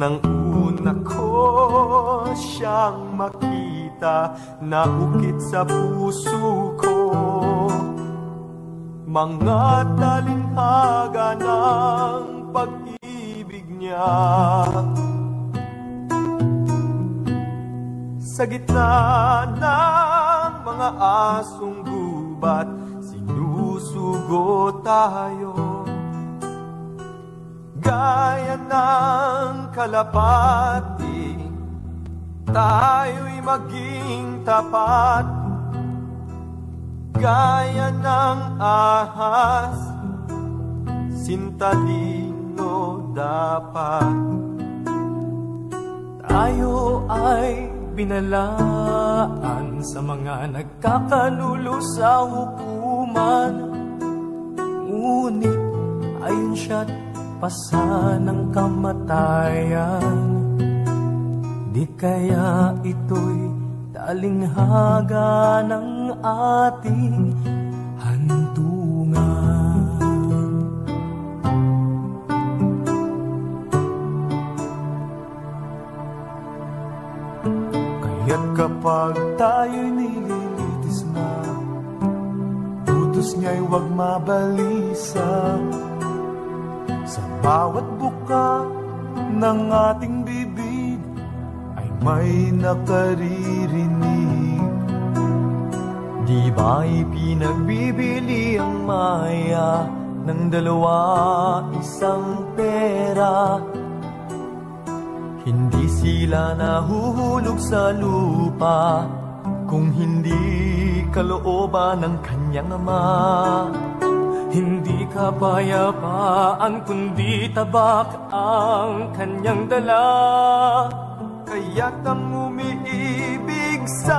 Nang una ko siyang makita, naukit sa puso ko mga talinghaga ng pag-ibig niya. Sa gitna ng mga asong gubat, sinusugo tayo. Gaya ng kalapati, tayo'y maging tapat. Gaya ng ahas, sintalino dapat. Tayo ay binalaan sa mga nagkakanulo sa hukuman. Ngunit ayon siya't pasa ng kamatayan. Di kaya ito'y talinghaga ng ating hantungan. Kaya't kapag tayo'y nililitis na, utos niya'y huwag mabalisa. Sa bawat buka ng ating bibig ay may nakaririnig. Di ba'y pinagbibili ang maya ng dalawa isang pera? Hindi sila nahuhulog sa lupa kung hindi kalooban ng kanyang ama. Hindi kapayapaan kundi tabak ang kanyang dala. Kaya't ang umiibig sa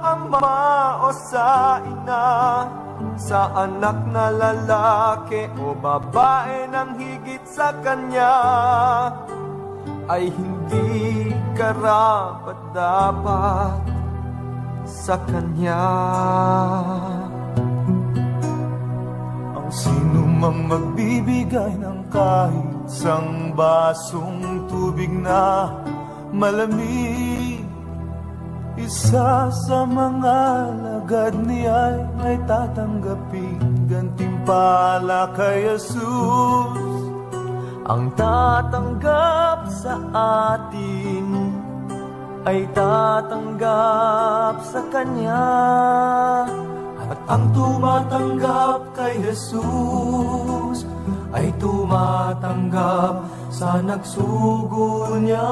ama o sa ina, sa anak na lalaki o babae nang higit sa kanya, ay hindi karapat-dapat sa kanya. Sino mang magbibigay ng kahit isang basong tubig na malamig, isa sa mga lagad niya ay tatanggaping gantimpala kay Jesus. Ang tatanggap sa atin ay tatanggap sa Kanya. At ang tumatanggap kay Jesus ay tumatanggap sa nagsugo niya.